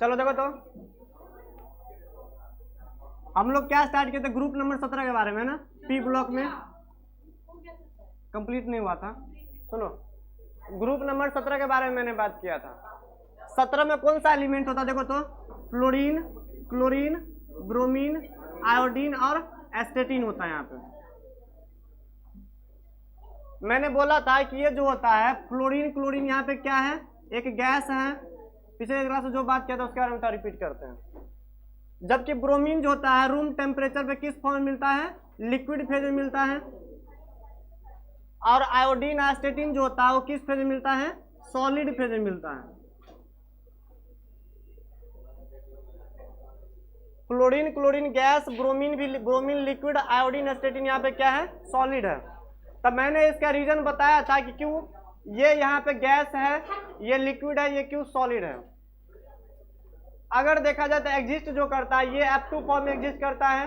चलो देखो तो हम लोग क्या स्टार्ट किए थे ग्रुप नंबर 17 के बारे में ना, पी ब्लॉक में कंप्लीट नहीं हुआ था। सुनो, ग्रुप नंबर 17 के बारे में मैंने बात किया था। 17 में कौन सा एलिमेंट होता है देखो तो, फ्लोरीन, क्लोरीन, ब्रोमीन, आयोडीन और एस्टेटिन होता है यहाँ पे। मैंने बोला था कि ये जो होता है फ्लोरीन क्लोरीन यहाँ पे क्या है, एक गैस है। पिछले क्लास में जो बात किया था उसके बारे में रिपीट करते हैं। जबकि ब्रोमीन जो होता है रूम टेम्परेचर पे किस फॉर्म में मिलता है, लिक्विड फेज में मिलता है। और आयोडीन एस्टेटिन जो होता है वो किस फेज में मिलता है, सॉलिड फेज में मिलता है। Fluorine chlorine gas, bromine liquid, iodine एस्टेटिन यहाँ पे क्या है, सॉलिड है। तब मैंने इसका रीजन बताया था कि क्यों ये यहाँ पे गैस है, ये लिक्विड है, ये क्यों सॉलिड है। अगर देखा जाए तो एग्जिस्ट जो करता है ये F2 फॉर्म में एग्जिस्ट करता है,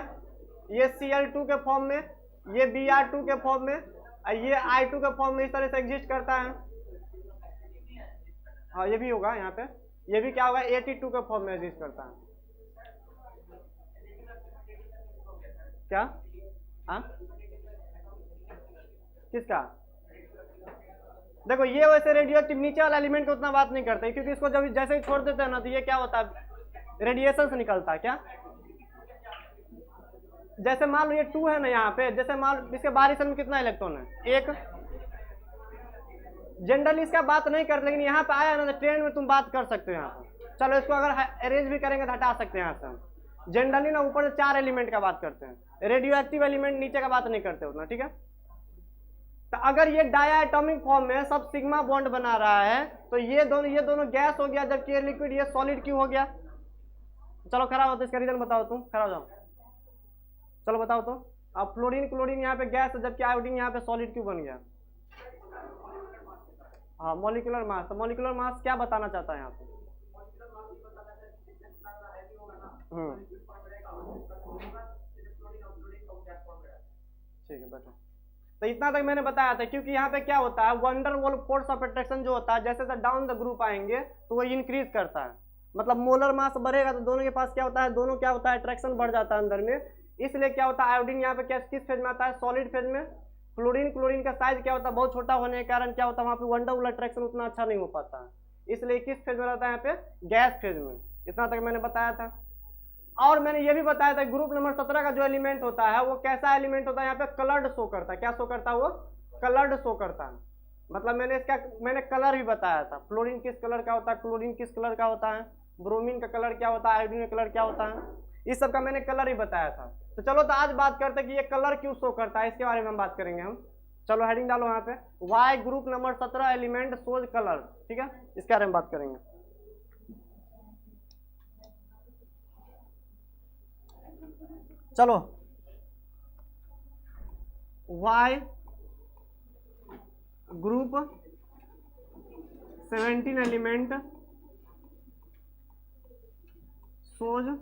ये Cl2 के फॉर्म में, ये Br2 के फॉर्म में, ये I2 के फॉर्म में, इस तरह से एग्जिस्ट करता है। हाँ ये भी होगा यहाँ पे, ये भी क्या होगा, At2 के फॉर्म में एग्जिस्ट करता है। क्या हाँ किसका, देखो ये वैसे रेडियो एक्टिव नीचे वाला एलिमेंट को उतना बात नहीं करते, क्योंकि इसको जब जैसे ही छोड़ देते हैं ना तो ये क्या होता है, रेडिएशन से निकलता है। क्या, जैसे मान लो ये 2 है ना यहाँ पे, जैसे मान लो इसके बाहरी सेल में कितना इलेक्ट्रॉन है, एक। जनरली इसका बात नहीं करते, लेकिन यहाँ पे आया ना तो ट्रेन में तुम बात कर सकते हो यहाँ पे। चलो इसको अगर अरेंज भी करेंगे तो हटा सकते हैं यहाँ से हम। जनरली ना ऊपर से 4 एलिमेंट का बात करते हैं, रेडियो एक्टिव एलिमेंट नीचे का बात नहीं करते उतना, ठीक है। तो अगर ये डायटोमिक फॉर्म में सब सिग्मा बॉन्ड बना रहा है तो ये दोनों गैस हो गया, जबकि ये लिक्विड, ये सॉलिड क्यों हो गया। चलो खड़ा हो तो इसका रीजन बताओ, तुम खड़ा हो जाओ, चलो बताओ तो। अब फ्लोरीन क्लोरीन यहाँ पे गैस है, जबकि आयोडीन यहाँ पे सॉलिड क्यों बन गया। हाँ मॉलिक्यूलर मास, तो मॉलिक्यूलर मास क्या बताना चाहता है यहाँ पे। ठीक है बैठो। तो इतना तक मैंने बताया था, क्योंकि यहाँ पे क्या होता है, वंडरवॉल फोर्स ऑफ अट्रैक्शन जो होता है, जैसे जैसे डाउन द ग्रुप आएंगे तो वो इंक्रीज करता है। मतलब मोलर मास बढ़ेगा तो दोनों के पास क्या होता है, दोनों क्या होता है, अट्रैक्शन बढ़ जाता है अंदर में। इसलिए क्या होता है, आयोडीन यहाँ पे क्या किस फेज में आता है, सॉलिड फेज में। फ्लोरीन क्लोरीन का साइज क्या होता है, बहुत छोटा होने के कारण क्या होता है, वहाँ पे वंडरवॉल अट्रैक्शन उतना अच्छा नहीं हो पाता है, इसलिए किस फेज में रहता है, यहाँ पे गैस फेज में। इतना तक मैंने बताया था। और मैंने ये भी बताया था ग्रुप नंबर 17 का जो एलिमेंट होता है वो कैसा एलिमेंट होता है, यहाँ पे कलर्ड शो करता है। क्या शो करता है, वो कलर्ड शो करता है। मतलब मैंने कलर भी बताया था, फ्लोरीन किस कलर का होता है, क्लोरीन किस कलर का होता है, ब्रोमीन का कलर क्या होता है, आयोडीन का कलर क्या होता है, इस सब का मैंने कलर ही बताया था। तो चलो तो आज बात करते हैं कि ये कलर क्यों शो करता है, इसके बारे में हम बात करेंगे हम। चलो हेडिंग डालो यहाँ पे, why group number 17 element shows colour, ठीक है, इसके बारे में बात करेंगे। चलो why group 17 element shows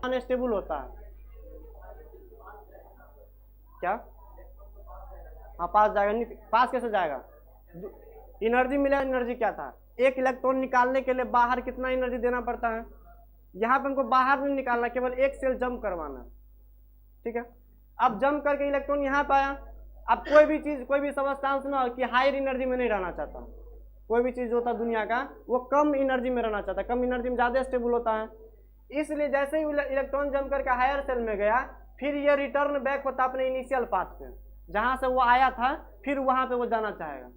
unstable होता है क्या? हाँ पास जाएगा, नहीं पास कैसे जाएगा? एनर्जी मिलेगा, एनर्जी क्या था? एक इलेक्ट्रॉन निकालने के लिए बाहर कितना एनर्जी देना पड़ता है? यहाँ पे हमको बाहर नहीं निकालना, केवल एक सेल जंप करवाना, ठीक है। अब जंप करके इलेक्ट्रॉन यहाँ पे आया। अब कोई भी चीज, कोई भी सब्सटेंस ना कि हायर एनर्जी में नहीं रहना चाहता, कोई भी चीज जो होता है दुनिया का वो कम एनर्जी में रहना चाहता है, कम एनर्जी में ज्यादा स्टेबल होता है। इसलिए जैसे ही इलेक्ट्रॉन जंप करके हायर सेल में गया, फिर ये रिटर्न बैक होता अपने इनिशियल पाथ पे, जहां से वो आया था, फिर वहां पे वो जाना चाहेगा।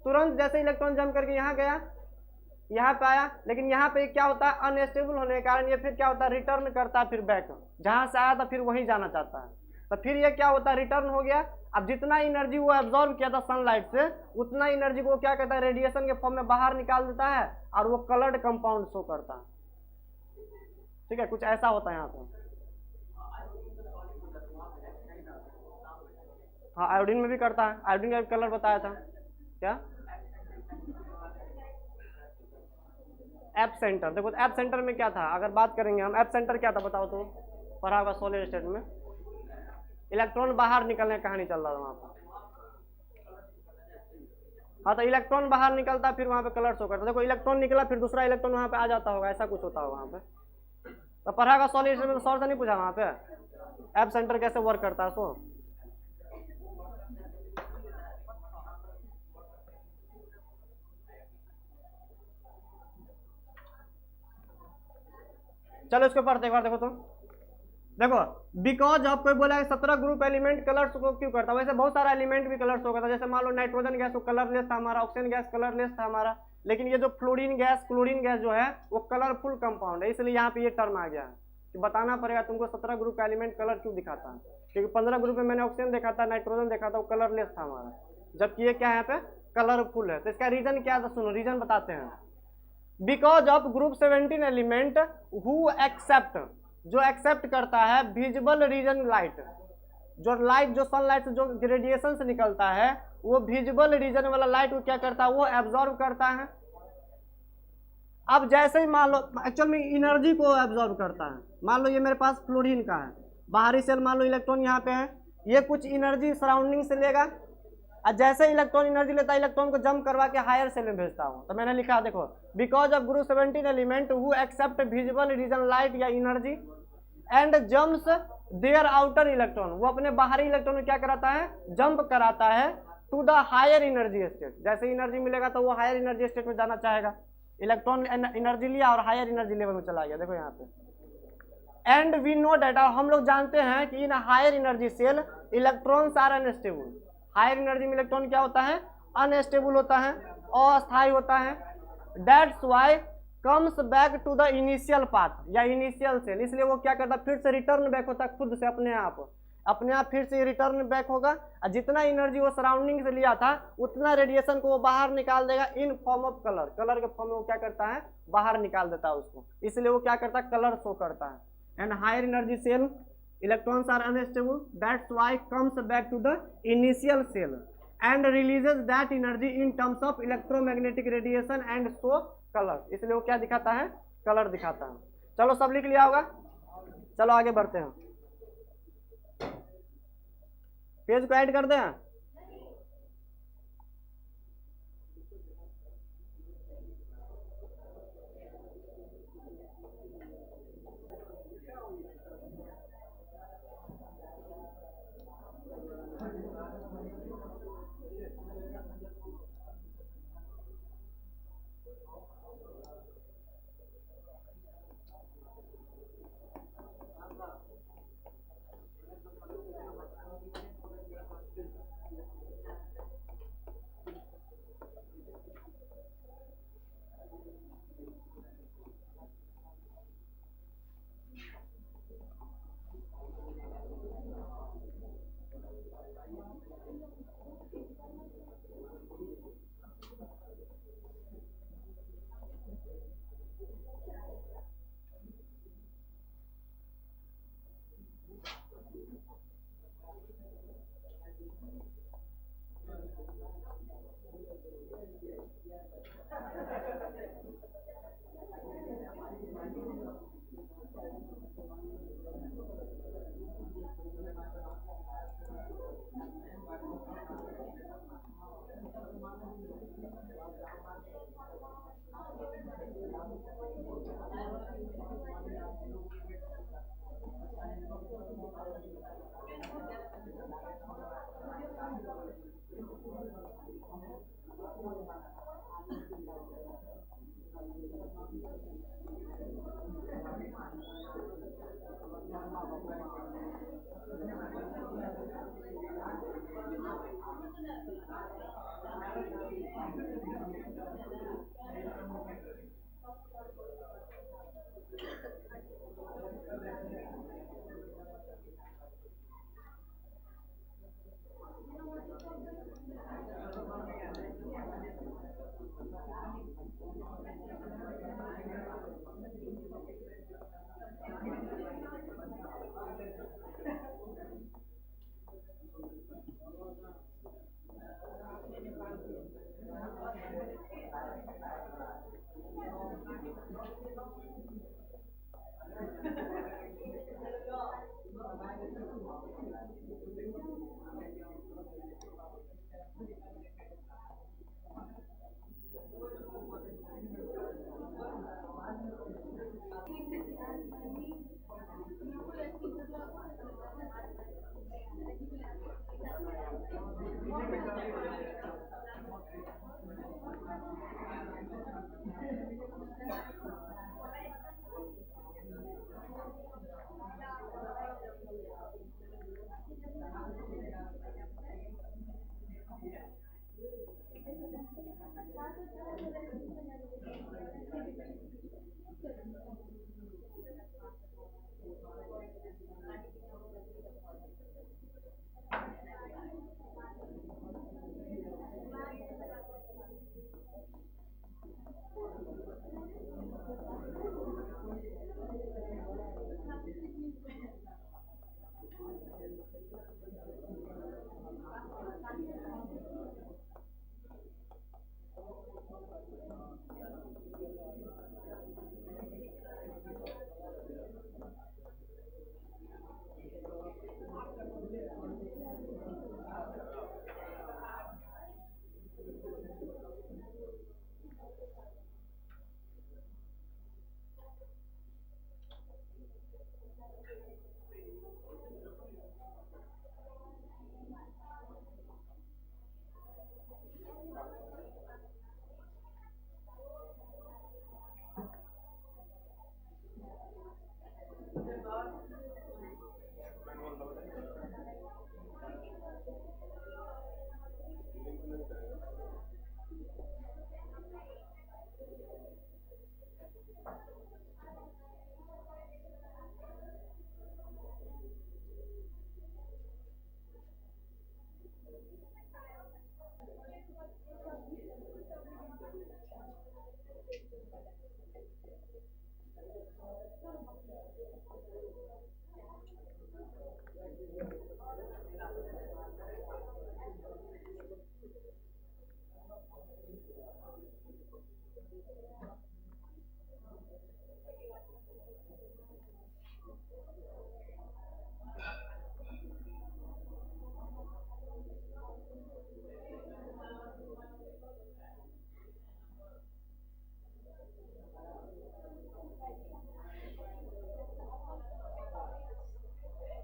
तुरंत जैसे इलेक्ट्रॉन जंप करके यहाँ गया, यहाँ पे आया, लेकिन यहाँ पे क्या होता है, अनस्टेबल होने के कारण ये फिर क्या होता है, रिटर्न करता है, फिर बैक जहां से आया था फिर वहीं जाना चाहता है। तो फिर ये क्या होता है, रिटर्न हो गया। अब जितना एनर्जी वो एब्जॉर्ब किया था सनलाइट से, उतना एनर्जी को क्या कहता है, रेडिएशन के फॉर्म में बाहर निकाल देता है, और वो कलर्ड कंपाउंड शो करता है, ठीक है। कुछ ऐसा होता है यहाँ पे। हाँ आयोडीन में भी करता है, आयोडीन का कलर बताया था क्या, एप सेंटर। देखो एप सेंटर में क्या था, अगर बात करेंगे हम, एप सेंटर क्या था बताओ तो, पढ़ा होगा सॉलिड स्टेट में, इलेक्ट्रॉन बाहर निकलने का कहानी चल रहा था वहां पर। हाँ तो इलेक्ट्रॉन बाहर निकलता, फिर वहां पे कलर शो करता। देखो इलेक्ट्रॉन निकला, फिर दूसरा इलेक्ट्रॉन वहां पे आ जाता होगा, ऐसा कुछ होता होगा वहां पे। तो पढ़ा होगा सॉलिड स्टेट में, तो सॉर से नहीं पूछा वहां पे एप सेंटर कैसे वर्क करता है सो। चलो इसके ऊपर एक बार देखो तो, देखो बिकॉज ऑफ कोई बोला है 17 ग्रुप एलिमेंट कलर्स को क्यों करता है, वैसे बहुत सारा एलिमेंट भी कलर्स हो करता है। जैसे मान लो नाइट्रोजन गैस वो कलरलेस था हमारा, ऑक्सीजन गैस कलरलेस था हमारा, लेकिन ये जो फ्लोरीन गैस, क्लोरीन गैस जो है वो कलरफुल कंपाउंड है, इसलिए यहाँ पे ये टर्म आ गया है कि बताना पड़ेगा तुमको 17 ग्रुप का एलिमेंट कलर क्यों दिखाता है। क्योंकि 15 ग्रुप में मैंने ऑक्सीजन देखा था, नाइट्रोजन देखा था, वो कलरलेस था हमारा, जबकि ये क्या है यहाँ पे कलरफुल है। तो इसका रीजन क्या था, सुनो रीजन बताते हैं। Because of group 17 element who accept, जो एक्सेप्ट करता है विजिबल रीजन लाइट, जो लाइट, जो सनलाइट से जो रेडिएशन से निकलता है, वो विजिबल रीजन वाला लाइट को क्या करता है, वो एब्जॉर्ब करता है। अब जैसे ही मान लो एक्चुअल में एनर्जी को एब्जॉर्ब करता है, मान लो ये मेरे पास फ्लोरीन का है, बाहरी सेल, मान लो इलेक्ट्रॉन यहाँ पे है, ये कुछ एनर्जी सराउंडिंग से लेगा, और जैसे इलेक्ट्रॉन एनर्जी लेता है, इलेक्ट्रॉन को जंप करवा के हायर सेल में भेजता हूँ। तो मैंने लिखा देखो, because of group 17 element who accept visible region light या energy and jumps their outer electron, वो अपने बाहरी इलेक्ट्रॉन को क्या कराता है, जंप कराता है to the higher energy state. जैसे एनर्जी मिलेगा तो वो हायर एनर्जी स्टेट में जाना चाहेगा, इलेक्ट्रॉन एनर्जी लिया और हायर एनर्जी लेवल में चला गया, देखो यहाँ पे। एंड वी नो डेट, हम लोग जानते हैं कि in higher energy shell electrons are unstable. Higher energy में इलेक्ट्रॉन क्या होता है, अनस्टेबल होता है, अस्थायी होता है। That's why comes back to the initial path या इनिशियल सेल, इसलिए वो क्या करता है, फिर से रिटर्न बैक होता है खुद से, अपने आप फिर से रिटर्न बैक होगा, और जितना एनर्जी वो सराउंडिंग से लिया था उतना रेडिएशन को वो बाहर निकाल देगा in form of colour. Colour के फॉर्म में वो क्या करता है, बाहर निकाल देता है उसको, इसलिए वो क्या करता है, कलर शो करता है। And higher energy shell electrons are unstable, that's why comes back to the initial cell and releases that energy in terms of electromagnetic radiation and show color, इसलिए वो क्या दिखाता है, कलर दिखाता है। चलो सब लिख लिया होगा, चलो आगे बढ़ते हैं, पेज को ऐड कर दें।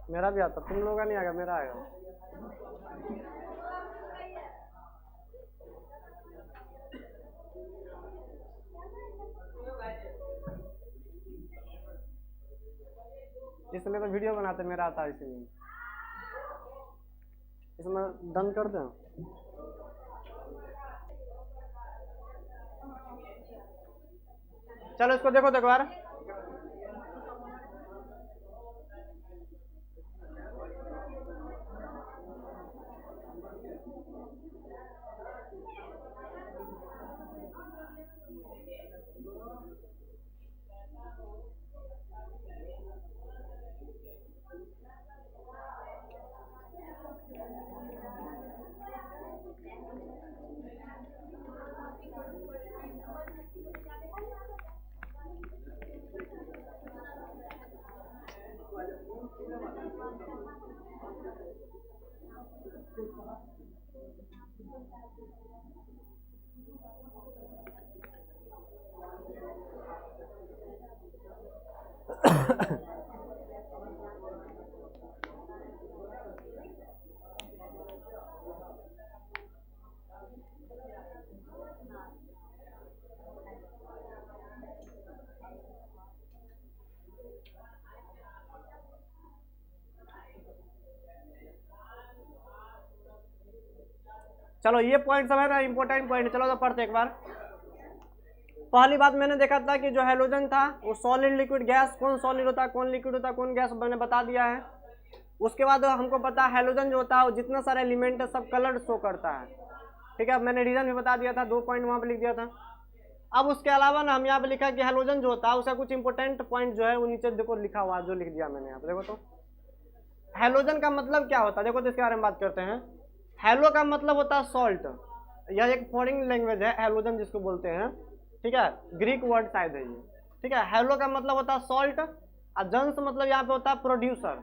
मेरा भी आता, तुम लोगों का नहीं आएगा, मेरा आएगा। इसलिए तो वीडियो बनाते, मेरा आता है इसीलिए। इसमें डन कर दें। चलो इसको देखो देखो यार, चलो ये पॉइंट सब है ना इंपॉर्टेंट पॉइंट। चलो तो पढ़ते एक बार। पहली बात मैंने देखा था कि जो हेलोजन था वो सॉलिड लिक्विड गैस, कौन सॉलिड होता है कौन लिक्विड होता है कौन गैस, मैंने बता दिया है। उसके बाद हमको पता है हेलोजन जो होता है वो जितना सारे एलिमेंट है सब कलर्ड शो करता है, ठीक है। मैंने रीजन भी बता दिया था, 2 पॉइंट वहाँ पे लिख दिया था। अब उसके अलावा ना हम यहाँ पे लिखा कि हेलोजन जो होता है उसका कुछ इंपॉर्टेंट पॉइंट जो है वो नीचे देखो लिखा हुआ जो लिख दिया मैंने यहाँ पे। देखो तो हेलोजन का मतलब क्या होता है, देखो तो इसके बारे में बात करते हैं। हेलो का मतलब होता है सॉल्ट, यह एक फॉरेन लैंग्वेज है हेलोजन जिसको बोलते हैं, ठीक है। ग्रीक वर्ड शायद है ये, ठीक है। हेलो का मतलब होता है सॉल्ट और जन्स मतलब यहाँ पे होता है प्रोड्यूसर।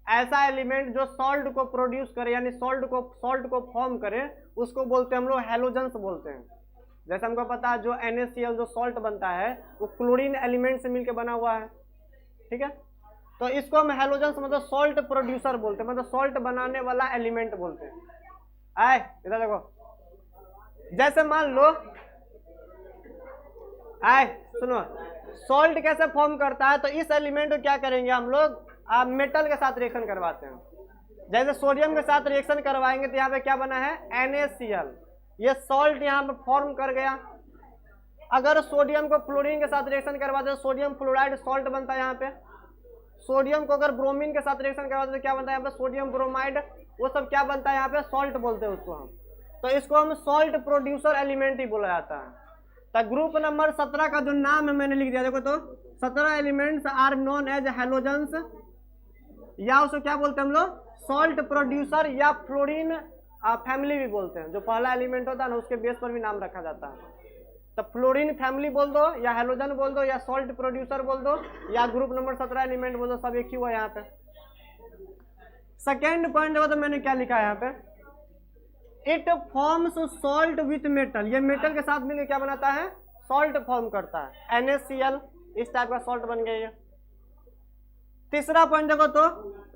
ऐसा एलिमेंट जो सॉल्ट को प्रोड्यूस करे यानी सॉल्ट को फॉर्म करे उसको बोलते हैं हम लोग हेलोजन्स बोलते हैं। जैसे हमको पता है जो NaCl जो सॉल्ट बनता है वो क्लोरीन एलिमेंट से मिलकर बना हुआ है, ठीक है। तो इसको हम हेलोजन्स मतलब सॉल्ट प्रोड्यूसर बोलते हैं, मतलब सॉल्ट बनाने वाला एलिमेंट बोलते हैं। आए इधर देखो, जैसे मान लो आए सुनो, सॉल्ट कैसे फॉर्म करता है, तो इस एलिमेंट को क्या करेंगे हम लोग मेटल के साथ रिएक्शन करवाते हैं। जैसे सोडियम के साथ रिएक्शन करवाएंगे तो यहाँ पे क्या बना है NaCl, ये सॉल्ट यहाँ पे फॉर्म कर गया। अगर सोडियम को क्लोरीन के साथ रिएक्शन करवाते हैं सोडियम फ्लोराइड सॉल्ट बनता है यहाँ पे। सोडियम को अगर ब्रोमीन के साथ रिएक्शन करवाते हैं तो क्या बनता है यहाँ पे सोडियम ब्रोमाइड, वो सब क्या बनता है यहाँ पे सॉल्ट बोलते हैं उसको हम। तो इसको हम सॉल्ट प्रोड्यूसर एलिमेंट ही बोला जाता है। तो ग्रुप नंबर 17 का जो नाम है मैंने लिख दिया, देखो तो 17 elements are known as halogens या उसको क्या बोलते हैं हम लोग, सॉल्ट प्रोड्यूसर या फ्लोरीन फैमिली भी बोलते हैं। जो पहला एलिमेंट होता है ना उसके बेस पर भी नाम रखा जाता है। तो फ्लोरीन फैमिली बोल दो या हेलोजन बोल दो या सॉल्ट प्रोड्यूसर बोल दो या ग्रुप नंबर 17 एलिमेंट बोल दो, सब एक ही हुआ यहाँ पे। सेकेंड पॉइंट देखो तो मैंने क्या लिखा है यहाँ पे, it forms salt with metal. ये मेटल के साथ मिलकर क्या बनाता है, सॉल्ट फॉर्म करता है, NaCl, इस टाइप का सॉल्ट बन गया ये। तीसरा पॉइंट देखो तो,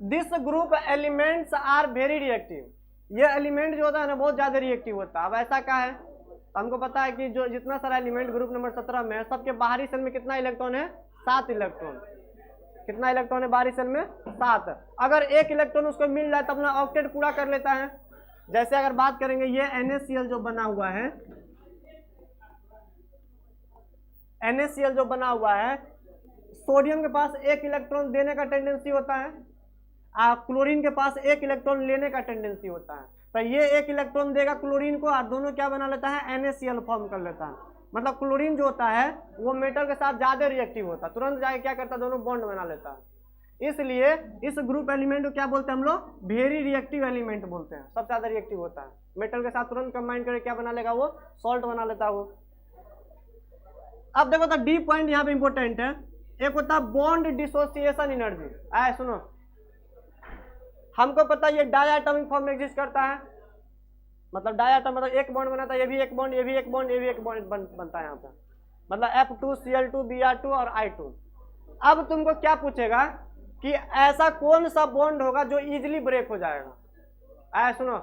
this group elements are very reactive. ये एलिमेंट जो होता है ना बहुत ज्यादा रिएक्टिव होता है। अब ऐसा क्या है, तो हमको पता है कि जो जितना सारा एलिमेंट ग्रुप नंबर 17 में है, सबके बाहरी सेल में कितना इलेक्ट्रॉन है, 7 इलेक्ट्रॉन। कितना इलेक्ट्रॉन है बाहरी सेल में, 7। अगर एक इलेक्ट्रॉन उसको मिल जाए तो अपना ऑक्टेट पूरा कर लेता है। जैसे अगर बात करेंगे ये NaCl जो बना हुआ है, NaCl जो बना हुआ है, सोडियम के पास एक इलेक्ट्रॉन देने का टेंडेंसी होता है, क्लोरीन के पास एक इलेक्ट्रॉन लेने का टेंडेंसी होता है। तो ये एक इलेक्ट्रॉन देगा क्लोरीन को और दोनों क्या बना लेता है, NaCl फॉर्म कर लेता है। मतलब क्लोरीन जो होता है वो मेटल के साथ ज्यादा रिएक्टिव होता है, तुरंत जाके क्या करता है, दोनों बॉन्ड बना लेता है। इसलिए इस ग्रुप एलिमेंट को क्या बोलते हैं हम लोग, वेरी रिएक्टिव एलिमेंट बोलते हैं। सबसे ज्यादा रिएक्टिव होता है, मेटल के साथ तुरंत कंबाइन करके क्या बना लेगा, वो सॉल्ट बना लेता है वो। अब देखो तो डी पॉइंट यहाँ पे इंपॉर्टेंट है। एक होता है बॉन्ड डिसोसिएशन एनर्जी। आए सुनो, हमको पता है ये डायटोमिक फॉर्म में एग्जिस्ट करता है। मतलब डायटोम मतलब एक बॉन्ड बनाता है, ये भी एक बॉन्ड, ये भी एक बॉन्ड, ये भी एक बॉन्ड बनता है यहाँ पे। मतलब F2Cl2 Br2 और I2। अब तुमको क्या पूछेगा कि ऐसा कौन सा बॉन्ड होगा जो इजीली ब्रेक हो जाएगा। आए सुनो,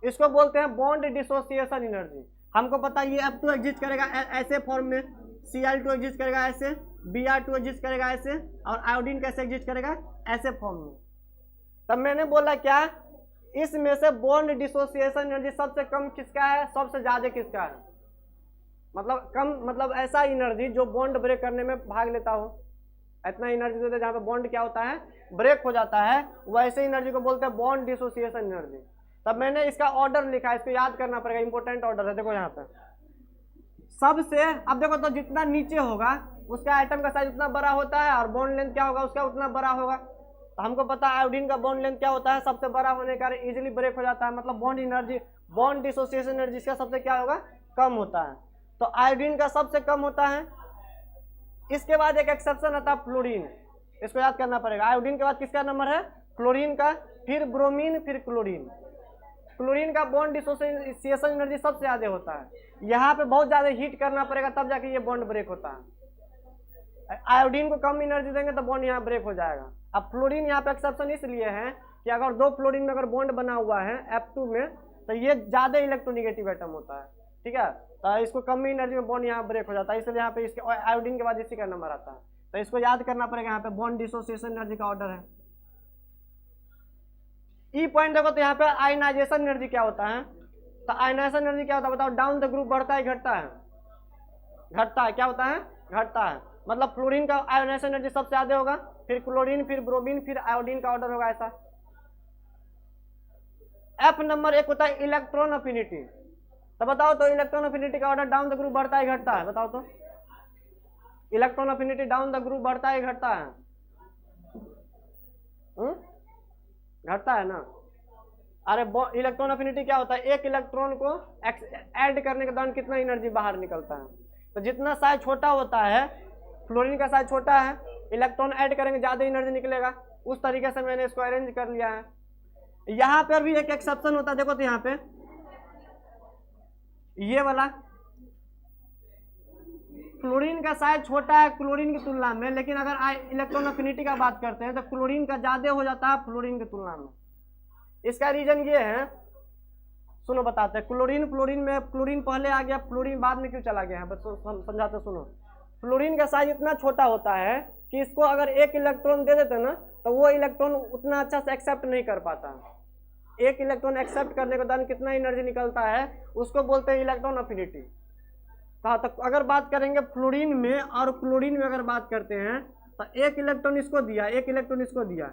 इसको बोलते हैं बॉन्ड डिसोसिएशन एनर्जी। हमको पता है ये F2 एग्जिस्ट करेगा ऐसे फॉर्म में, Cl2 एग्जिस्ट करेगा ऐसे, Br2 एग्जिस्ट करेगा ऐसे, और आयोडीन कैसे एग्जिस्ट करेगा, ऐसे फॉर्म में। तब मैंने बोला क्या, इसमें से बॉन्ड डिसोसिएशन एनर्जी सबसे कम किसका है, सबसे ज्यादा किसका है। मतलब कम, मतलब ऐसा एनर्जी जो बॉन्ड ब्रेक करने में भाग लेता हो, इतना एनर्जी देते जहाँ पे बॉन्ड क्या होता है, ब्रेक हो जाता है, वैसे एनर्जी को बोलते हैं बॉन्ड डिसोसिएशन एनर्जी। तब मैंने इसका ऑर्डर लिखा है, इसको याद करना पड़ेगा, इंपॉर्टेंट ऑर्डर है। देखो यहाँ पे सबसे, अब देखो तो जितना नीचे होगा उसका एटम का साइज उतना बड़ा होता है और बॉन्ड लेंथ क्या होगा उसका उतना बड़ा होगा। तो हमको पता है आयोडीन का बॉन्ड लेंथ क्या होता है, सबसे बड़ा होने के कारण इजीली ब्रेक हो जाता है। मतलब bond energy, bond dissociation energy इसका सबसे क्या होगा, कम होता है। तो आयोडीन का सबसे कम होता है। इसके बाद एक एक्सेप्शन आता है फ्लोरीन, इसको याद करना पड़ेगा। आयोडीन के बाद किसका नंबर है, फ्लोरीन का, फिर ब्रोमीन, फिर क्लोरीन। क्लोरीन का बॉन्ड डिसोसिएशन एनर्जी सबसे ज्यादा होता है। यहाँ पे बहुत ज्यादा हीट करना पड़ेगा तब जाके ये बॉन्ड ब्रेक होता है। आयोडीन को कम एनर्जी देंगे तो बॉन्ड यहाँ ब्रेक हो जाएगा। अब फ्लोरीन यहाँ पे एक्सेप्शन इसलिए है कि अगर दो फ्लोरीन में अगर बॉन्ड बना हुआ है F2 में, तो ये ज्यादा इलेक्ट्रोनिगेटिव एटम होता है, ठीक है। तो इसको कम एनर्जी में बॉन्ड यहाँ ब्रेक हो जाता है, इसलिए यहाँ पे इसके आयोडीन के बाद इसी का नंबर आता है। तो इसको याद करना पड़ेगा, यहाँ पे बॉन्ड डिसोसिएशन एनर्जी का ऑर्डर है। ई पॉइंट देखो तो यहाँ पे आयनाइजेशन एनर्जी क्या होता है। तो आयनाइजेशन एनर्जी क्या होता है बताओ, डाउन द ग्रुप बढ़ता है घटता है, घटता है, क्या होता है, घटता है। मतलब फ्लोरीन का आयनाइजेशन एनर्जी सबसे ज्यादा होगा, फिर क्लोरीन, फिर ब्रोमीन, फिर आयोडीन का ऑर्डर होगा ऐसा। F नंबर एक होता है इलेक्ट्रॉन अफिनिटी। तो बताओ तो इलेक्ट्रॉन अफिनिटी का ऑर्डर डाउन द ग्रुप बढ़ता है घटता है, बताओ तो electron affinity down the group बढ़ता है घटता है, घटता है ना। अरे इलेक्ट्रॉन अफिनिटी क्या होता है, एक इलेक्ट्रॉन को ऐड करने के दौरान कितना एनर्जी बाहर निकलता है। तो जितना साइज छोटा होता है, फ्लोरीन का साइज छोटा है, इलेक्ट्रॉन ऐड करेंगे ज्यादा एनर्जी निकलेगा। उस तरीके से मैंने इसको अरेंज कर लिया है। यहाँ पर भी एक एक्सेप्शन होता है, देखो तो यहाँ पे ये वाला फ्लोरीन का साइज छोटा है क्लोरीन की तुलना में, लेकिन अगर इलेक्ट्रॉन अफिनिटी का बात करते हैं तो क्लोरीन का ज्यादा हो जाता है फ्लोरीन की तुलना में। इसका रीजन ये है, सुनो बताते हैं। क्लोरीन, फ्लोरीन में क्लोरीन पहले आ गया, फ्लोरीन बाद में क्यों चला गया है, समझाते सुनो। फ्लोरीन का साइज इतना छोटा होता है कि इसको अगर एक इलेक्ट्रॉन दे देते ना तो वो इलेक्ट्रॉन उतना अच्छा से एक्सेप्ट नहीं कर पाता। एक इलेक्ट्रॉन एक्सेप्ट करने के दौरान कितना एनर्जी निकलता है उसको बोलते हैं इलेक्ट्रॉन अफिनिटी। कहा तक अगर बात करेंगे फ्लोरीन में और क्लोरीन में अगर बात करते हैं तो एक इलेक्ट्रॉन इसको दिया, एक इलेक्ट्रॉन इसको दिया,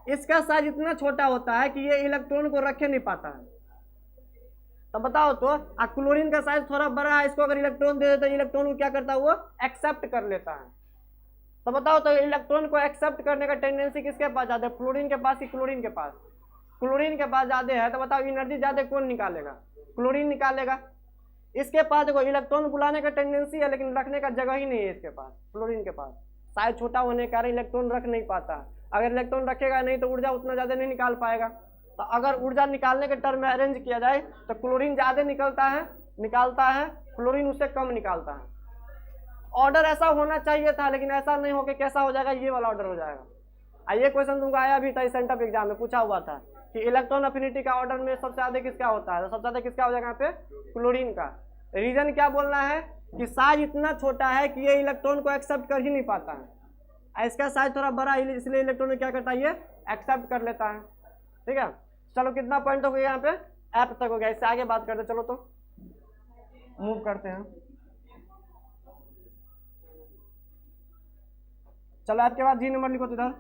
इसका साइज इतना छोटा होता है कि ये इलेक्ट्रॉन को रखे नहीं पाता है। तो बताओ तो क्लोरीन का साइज थोड़ा बड़ा है, इसको अगर इलेक्ट्रॉन दे देते इलेक्ट्रॉन को क्या करता है, वो एक्सेप्ट कर लेता है। तो बताओ, तो इलेक्ट्रॉन को एक्सेप्ट करने का टेंडेंसी किसके पास ज्यादा है, फ्लोरीन के पास कि क्लोरीन के पास? क्लोरीन के पास ज्यादा है। तो बताओ एनर्जी ज्यादा कौन निकालेगा? क्लोरीन निकालेगा। इसके पास देखो इलेक्ट्रॉन बुलाने का टेंडेंसी है, लेकिन रखने का जगह ही नहीं है इसके पास, फ्लोरीन के पास। साइज छोटा होने के कारण इलेक्ट्रॉन रख नहीं पाता। अगर इलेक्ट्रॉन रखेगा नहीं तो ऊर्जा उतना ज्यादा नहीं निकाल पाएगा। तो अगर ऊर्जा निकालने के टर्म में अरेंज किया जाए तो क्लोरीन ज्यादा निकालता है, फ्लोरीन उससे कम निकालता है। ऑर्डर ऐसा होना चाहिए था, लेकिन ऐसा नहीं होकर कैसा हो जाएगा, ये वाला ऑर्डर हो जाएगा। ये क्वेश्चन तुमको आया भी था इस सेंटअप एग्जाम में, पूछा हुआ था कि इलेक्ट्रॉन अफिनिटी का ऑर्डर में सबसे ज्यादा किसका होता है, तो सबसे ज्यादा किसका हो जाएगा यहाँ पे, क्लोरीन का। रीजन क्या बोलना है कि साइज इतना छोटा है कि ये इलेक्ट्रॉन को एक्सेप्ट कर ही नहीं पाता है। इसका साइज थोड़ा बड़ा है, इसलिए इलेक्ट्रॉन क्या करता है, ये एक्सेप्ट कर लेता है। ठीक है, चलो कितना पॉइंट हो गया यहाँ पे, एफ तक हो गया। इससे आगे बात करते, चलो तो मूव करते हैं। चलो एफ के बाद जी नंबर लिखो तो इधर।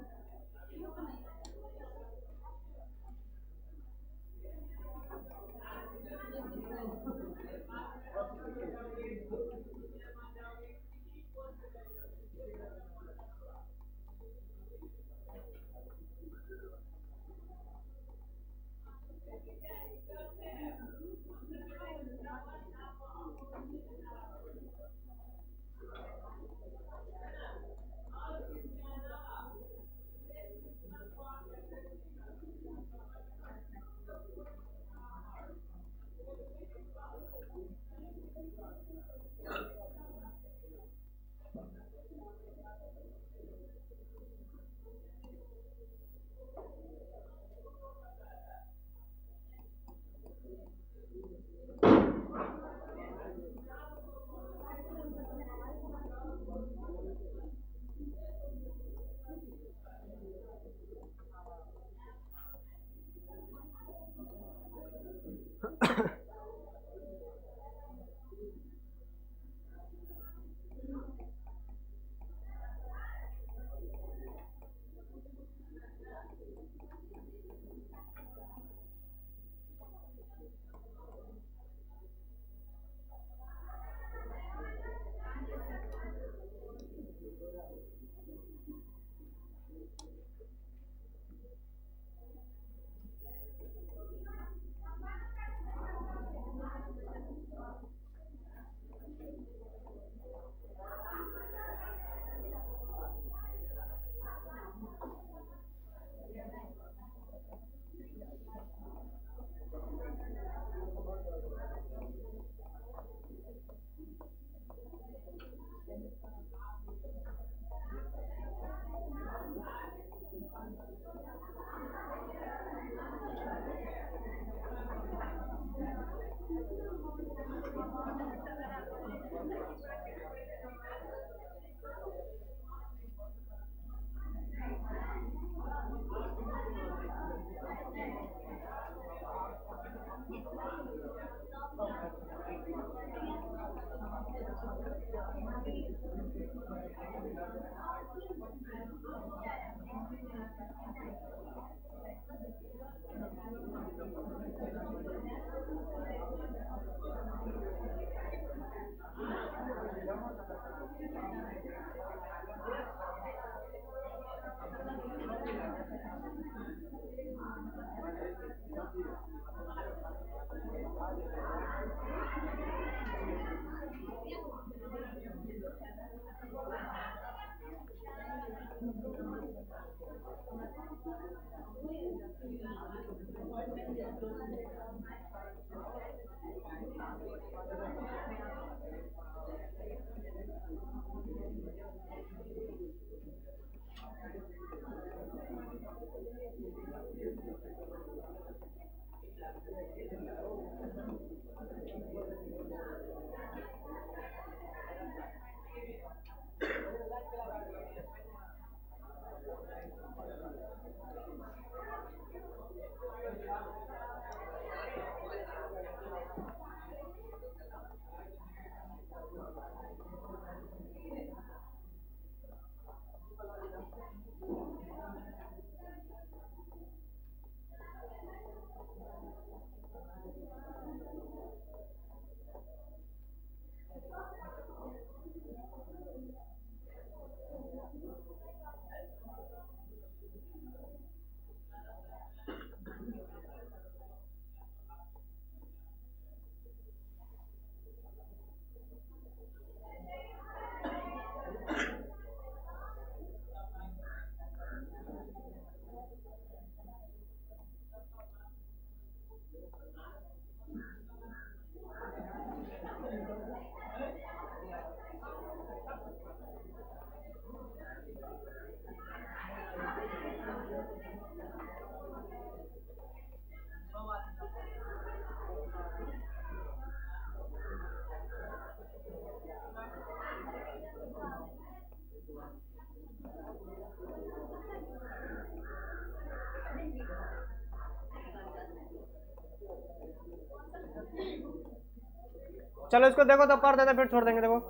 चलो इसको देखो तो पढ़ देते फिर छोड़ देंगे। देखो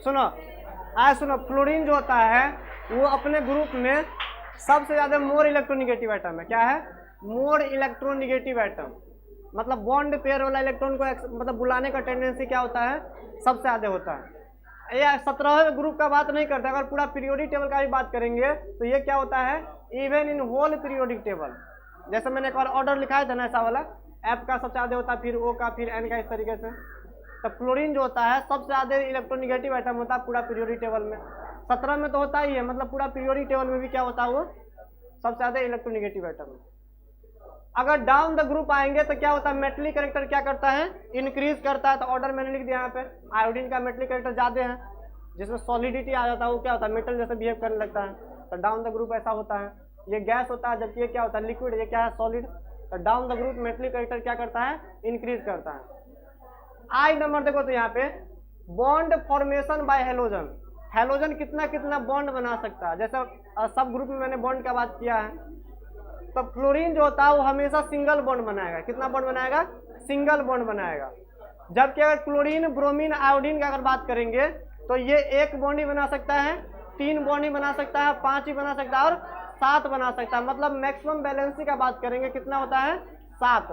सुनो, सुनो, फ्लोरीन जो होता है वो अपने ग्रुप में सबसे ज्यादा मोर इलेक्ट्रोनिगेटिव एटम है। क्या है? More electronegative atom. मतलब बॉन्ड पेयर वाला इलेक्ट्रॉन को मतलब बुलाने का टेंडेंसी क्या होता है? सबसे ज्यादा होता है। ये 17वें ग्रुप का बात नहीं करते, अगर पूरा पीरियोडिक टेबल का भी बात करेंगे तो ये क्या होता है? Even in whole periodic table. जैसे मैंने एक बार ऑर्डर लिखाया था ना ऐसा वाला, एफ का सबसे ज्यादा होता है, फिर ओ का, फिर एन का, इस तरीके से। तो फ्लोरीन जो होता है सबसे ज्यादा इलेक्ट्रोनिगेटिव आइटम होता है पूरा पीरियोडिक टेबल में। 17 में तो होता ही है, मतलब पूरा पीरियोडिक टेबल में भी क्या होता है? वो सबसे ज्यादा इलेक्ट्रोनिगेटिव आइटम है। अगर डाउन द ग्रुप आएंगे तो क्या होता है? मेटलिक कैरेक्टर क्या करता है? इंक्रीज करता है। तो ऑर्डर मैंने लिख दिया यहाँ पे। आयोडीन का मेटलिक कैरेक्टर ज्यादा है, जिसमें सॉलिडिटी आ जाता है, वो क्या होता है? मेटल जैसे बिहेव करने लगता है। तो डाउन द ग्रुप ऐसा होता है। ये गैस होता है, जबकि ये क्या होता है? लिक्विड। ये क्या है? सॉलिड। तो down the group metallic character क्या करता है? इंक्रीज करता है। आई नंबर देखो तो यहाँ पे bond formation by halogen. Halogen कितना कितना बॉन्ड बना सकता है? जैसे सब ग्रुप में मैंने बॉन्ड का बात किया है, तो फ्लोरीन जो होता है वो हमेशा सिंगल बॉन्ड बनाएगा। कितना बॉन्ड बनाएगा? सिंगल बॉन्ड बनाएगा। जबकि अगर क्लोरीन, ब्रोमीन, आयोडीन की अगर बात करेंगे तो ये एक बॉन्ड ही बना सकता है, 3 बॉन्ड ही बना सकता है, 5 ही बना सकता है और 7 बना सकता है। मतलब मैक्सिमम बैलेंसी का बात करेंगे कितना होता है? 7।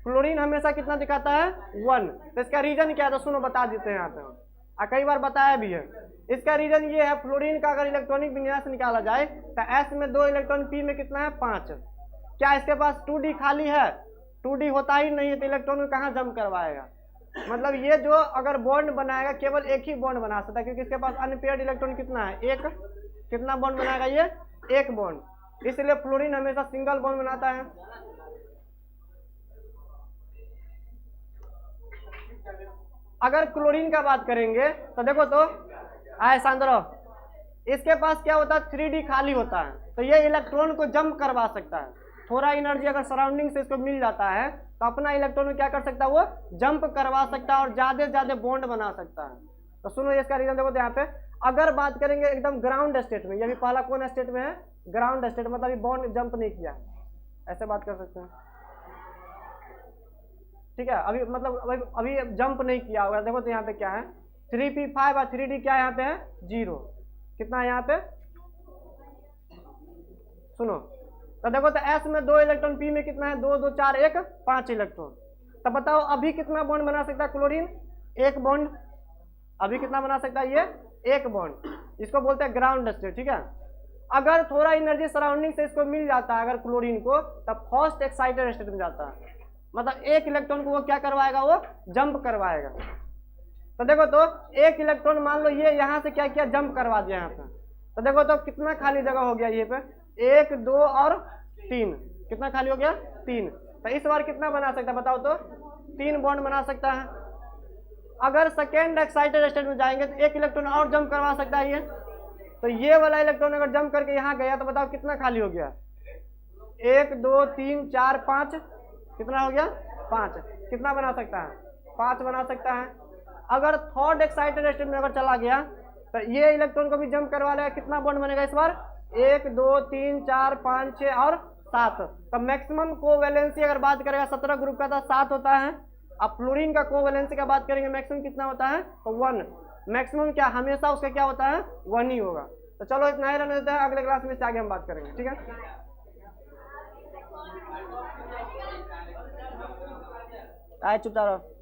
क्लोरीन हमेशा कितना दिखाता है? 1। तो इसका रीजन क्या है? तो सुनो बता देते हैं यहाँ पे, कई बार बताया भी है। इसका रीजन ये है, फ्लोरीन का अगर इलेक्ट्रॉनिक विन्यास निकाला जाए तो एस में 2 इलेक्ट्रॉन, पी में कितना है? 5। क्या इसके पास 2d खाली है? 2d होता ही नहीं है, तो इलेक्ट्रॉन को कहाँ जम करवाएगा? मतलब ये जो अगर बॉन्ड बनाएगा केवल एक ही बॉन्ड बना सकता है, क्योंकि इसके पास अनपेयर्ड इलेक्ट्रॉन कितना है? 1। कितना बॉन्ड बनाएगा ये? 1 बॉन्ड। इसलिए फ्लोरीन हमेशा सिंगल बॉन्ड बनाता है। अगर क्लोरीन का बात करेंगे तो देखो तो आए सांद्रो, इसके पास क्या होता है? 3d खाली होता है, तो ये इलेक्ट्रॉन को जंप करवा सकता है। थोड़ा एनर्जी अगर सराउंडिंग से इसको मिल जाता है तो अपना इलेक्ट्रॉन को क्या कर सकता है? वो जंप करवा सकता है और ज्यादा से ज्यादा बॉन्ड बना सकता है। तो सुनो इसका रीजन देखो तो यहाँ पे अगर बात करेंगे एकदम ग्राउंड स्टेट में, ये भी पहला कौन स्टेट में है? ग्राउंड स्टेट, मतलब बॉन्ड जंप नहीं किया, ऐसे बात कर सकते हैं। ठीक है, अभी मतलब अभी जंप नहीं किया होगा। देखो तो यहाँ पे क्या है? 3p5 और 3d क्या यहाँ पे है? 0। कितना है यहाँ पे? सुनो तो देखो तो s में 2 इलेक्ट्रॉन, p में कितना है? 2 2 4 1 5 इलेक्ट्रॉन। तब बताओ अभी कितना बॉन्ड बना सकता है क्लोरीन? 1 बॉन्ड। अभी कितना बना सकता है ये? 1 बॉन्ड। इसको बोलते हैं ग्राउंड स्टेट। ठीक है, अगर थोड़ा एनर्जी सराउंडिंग से इसको मिल जाता है अगर क्लोरीन को, तब फर्स्ट एक्साइटेड स्टेट में जाता है। मतलब 1 इलेक्ट्रॉन को वो क्या करवाएगा? वो जंप करवाएगा। तो देखो तो 1 इलेक्ट्रॉन मान लो ये यहाँ से क्या किया? जंप करवा दिया यहाँ पे। तो देखो तो कितना खाली जगह हो गया ये पे? 1 2 और 3। कितना खाली हो गया? 3। तो इस बार कितना बना सकता है बताओ तो? 3 बॉन्ड बना सकता है। अगर सेकेंड एक्साइटेड स्टेट में जाएंगे तो 1 इलेक्ट्रॉन और जंप करवा सकता है ये। तो ये वाला इलेक्ट्रॉन अगर जंप करके यहाँ गया तो बताओ कितना खाली हो गया? 1 2 3 4 5। कितना हो गया? 5। कितना बना सकता है? 5 बना सकता है। अगर थर्ड एक्साइटेड स्टेट में अगर चला गया तो ये इलेक्ट्रॉन को भी जंप करवा लेगा। कितना बॉन्ड बनेगा इस बार? 1 2 3 4 5 6 और 7। तो मैक्सिमम कोवैलेंसी अगर बात करेगा 17 ग्रुप का था 7 होता है। अब फ्लोरीन का कोवैलेंसी का बात करेंगे मैक्सिमम कितना होता है? तो 1। मैक्सिमम क्या हमेशा उसका क्या होता है? 1 ही होगा। तो चलो इतना ही रहने देते हैं, अगले क्लास में इससे आगे हम बात करेंगे। ठीक है, आए चुपचाप रहो।